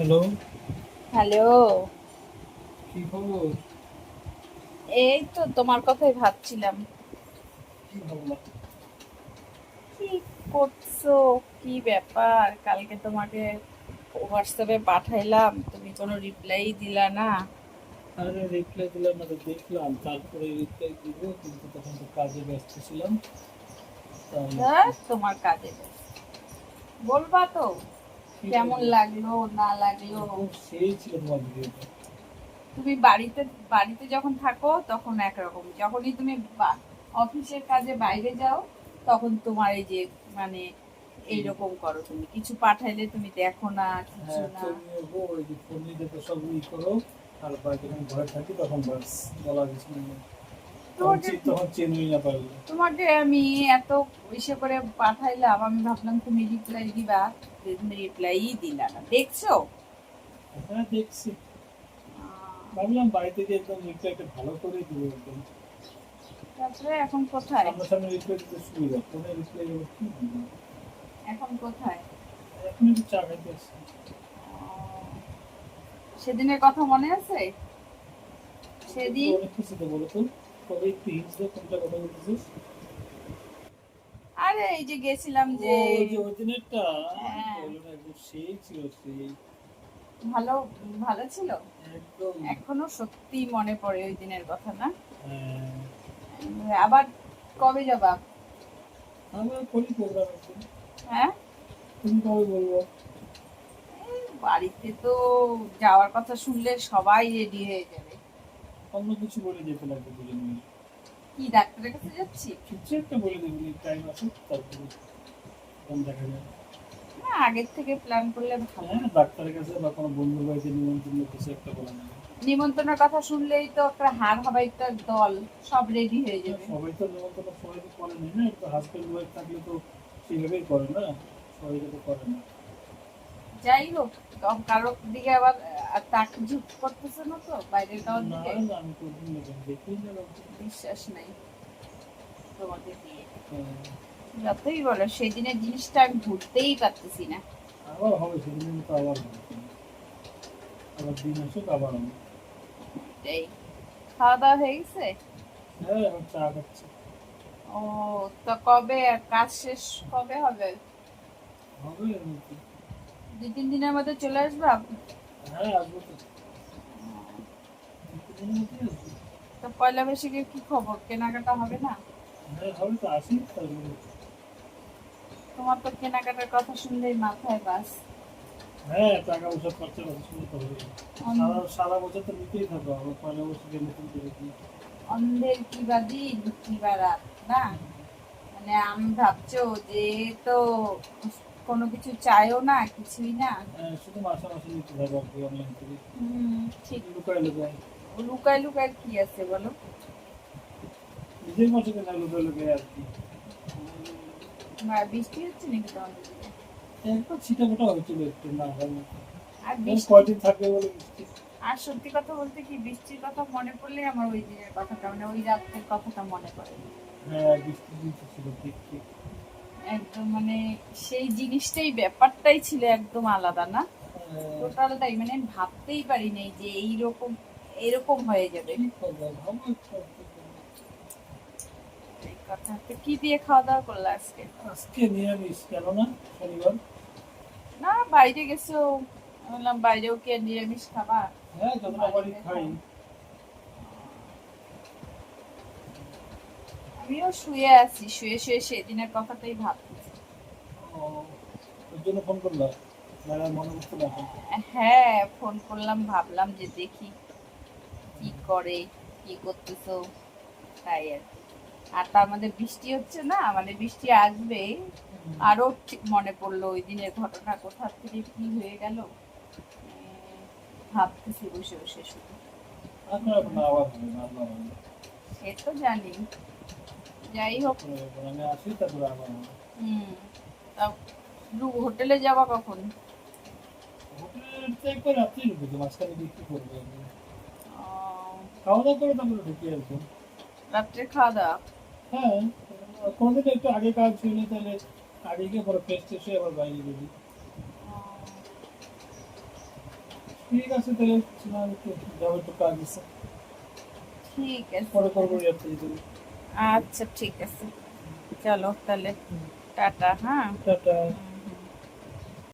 Hello, hello. কি খবর? এই তো তোমার কথাই ভাবছিলাম। কি ভাবলা? কি করছো? কি ব্যাপার? কালকে তোমাকে হোয়াটসঅ্যাপে পাঠাইলাম, তুমি কোনো রিপ্লাই দিলা না। আরে রিপ্লাই দিলাম না তো দেখলাম, তারপরে রিপ্লাই দিব, কিন্তু তখন তো কাজে ব্যস্ত ছিলাম। তাই আর কি। তোমার কাজে ব্যস্ত। বলবা তো সেটাই কেমন বলছি। লাগলো না লাগলো। একদম সেই ছিল তোমার ভিডিওটা। তুমি বাড়িতে বাড়িতে যখন থাকো তখন একরকম, যখনই তুমি অফিসের কাজে বাইরে যাও তখন তোমার এই যে মানে এইরকম করো, তুমি কিছু পাঠাইলে তুমি দেখো না, কিছু হ্যাঁ, না। ছবি নেবো, ওই যে ফোন নিতে তো সব করো। আর বাকি যখন ঘরে থাকি তখন বাস বলা কিছু নেই। তখন তোমাকে তখন চেনই না পারলে। তোমাকে আমি এত ইসে করে পাঠাইলাম, আমি ভাবলাম তুমি রিপ্লাই দিবা, তুমি রিপ্লাই দিলা না, দেখছো? হ্যাঁ, দেখছি। আহ, ভাবলাম বাড়িতে গিয়ে একদম রিপ্লাইটা ভালো করে দিব একদম। তারপরে এখন কোথায়? সামনাসামনি রিপ্লাই দিতে সুবিধা, ফোনে রিপ্লাই দেবো কি দিব। এখন কোথায়? এখন একটু চা খাইতে আসছি। আহ, সেদিনের কথা মনে আছে? ওটা তো সেদিন অনেক কিছু তো বলো তো। তবে একটু হিংস দাও, কোনটা কথা বলতেছিস? আরে এই যে গেছিলাম ও, যে। ওই যে ওই দিনেরটা। হ্যাঁ, বলো না, একদম সেই ছিল সেই। ভালো ভালো ছিল। একদম। এখনো সত্যি মনে পড়ে ওই দিনের কথা, না? হ্যাঁ। আবার কবে যাবা? আমরা করি প্রোগ্রাম একদিন। হ্যাঁ, তুমি কবে বলবো? বাড়িতে তো যাওয়ার কথা শুনলে সবাই রেডি হয়ে যাবে। অন্য কিছু বলে যেতে লাগবে দুজন মিলে। কি ডাক্তারের কাছে যাচ্ছি? কিছু একটা বলে দেবেন, টাইম আছে তারপরে তখন দেখা যাবে। না, আগের থেকে প্ল্যান করলে ভালো। হ্যাঁ, ডাক্তারের কাছে বা কোনো বন্ধুর বাড়িতে নিমন্ত্রণ কিছু একটা বলে নেবে। নিমন্ত্রণের কথা শুনলেই তো একটা হাড় হবাইকার দল সব রেডি হয়ে হ্যাঁ, যাবে। সবাই তো নিমন্ত্রণ সবাই তো করে নি না, একটু হাজবেন্ড ওয়াইফ থাকলে তো সেইভাবেই করে না। সবাই তো করে না। যাই হোক, কারোর দিকে আবার তাক ঝুঁক করতেছে না তো বাইরের কারোর না, দিকে? না, আমি কোনদিন দেখি না কাউকে। বিশ্বাস নাই তোমাকে দিয়ে। হ্যাঁ, যতই বলো সেই দিনের জিনিসটা আমি ভুলতেই পারতেছি না। আবার হবে সেদিনের মতো, আবার হবে। আবার দিন আসুক, আবার হবে। এটাই। খাওয়া দাওয়া হয়ে গেছে? হ্যাঁ, এখন চা খাচ্ছি। ও, তো কবে কাজ শেষ কবে হবে? হবে এর মধ্যে। 2-3 দিনের মধ্যে চলে আসবা? হ্যাঁ, আসবো তো। 2-3 দিনের মধ্যেই আসবো। তো পয়লা বৈশাখের কি খবর, কেনাকাটা হবে না? হ্যাঁ, হবে তো, আসি তারপরে। তোমার তো কেনাকাটার কথা শুনলেই মাথায় বাস। হ্যাঁ, টাকা পয়সা খরচার কথা শুনে তো হবে। সারা অন- সারা বছর তো নিতেই থাকো, আবার পয়লা বছর নতুন করে কি। অন্ধের কি বা দিন কি বা রাত, না? মানে আমি ভাবছো যে তো কোনো কিছু চাইও না, কিছুই না। হ্যাঁ, শুধু মাসে মাসে নিতে থাকো আর কি, অনলাইন থেকে। ঠিক। লুকায় লুকায়। লুকায় লুকায় কি আছে বলো? নিজের মাসে কেনা লুকায় লুকায় আর কি। বৃষ্টি হচ্ছে নাকি তোমাদের দিকে? একবার ছিটাফোটা হয়েছিল একটু, না হয় না। আর এই বৃষ্টি, কয়দিন থাকবে বলে বৃষ্টি। আর সত্যি কথা বলতে কি, বৃষ্টির কথা মনে পড়লে আমার ওই দিনের কথাটা মানে ওই রাতের কথাটা মনে পড়ে। হ্যাঁ, বৃষ্টির দিন তো ছিল, ঠিক ঠিক। একদম মানে সেই জিনিসটাই, ব্যাপারটাই ছিল একদম আলাদা, না? টোটালটাই মানে আমি ভাবতেই পারি নাই যে এইরকম এরকম হয়ে যাবে। কি খবর, ভালো একটা একটা। এই কথা তো। কি দিয়ে খাওয়া দাওয়া করলে আজকে? আজকে নিরামিষ, কেন না? শনিবার। না, বাইরে গেছো, আমি বললাম বাইরেও কি আর নিরামিষ খাবা? হ্যাঁ, যতটা পারি বাড়িতে খাই। খাও। আমিও শুয়ে আছি, শুয়ে শুয়ে সেদিনের কথাটাই ভাবতেছি। ও, ওর জন্য ফোন করলাম। না, মনে করতে না এখন। হ্যাঁ, ফোন করলাম, ভাবলাম যে দেখি কি করে, কি করতেছো, তাই আর কি। আর তার মধ্যে বৃষ্টি হচ্ছে না, মানে বৃষ্টি আসবে। আরো ঠিক মনে পড়লো ওই দিনের ঘটনা, কোথা থেকে কি হয়ে গেল। ভাবতেছি বসে বসে শুধু। এখন এখন আবার হবে না, আল্লাহ ভালো। সে তো জানি। যাই হোক। কোনো ব্যাপার না, আমি আসি তারপরে আবার হবে। হুম। তা হোটেলে যাওয়া কখন? হোটেলের তো একবার রাত্রেই ঢুকেছে, মাঝখানে গিয়ে কি করবো আমি? আহ, খাওয়া দাওয়া করে তারপরে ঢুকে আসবো। রাত্রে খাওয়া দাওয়া? হ্যাঁ, কোনোদিন একটু আগে কাজ হইলে তাহলে আগে গিয়ে পরে ফ্রেশ ট্রেশ হয়ে আবার বাইরে বেরি। আহ, ঠিক আছে তাহলে শোনা যাবো, একটু কাজ আছে, ঠিক আছে, পরে করবো রিয়াতে যদি। আচ্ছা ঠিক আছে, চলো তাহলে, টাটা। হ্যাঁ। টাটা। হুম।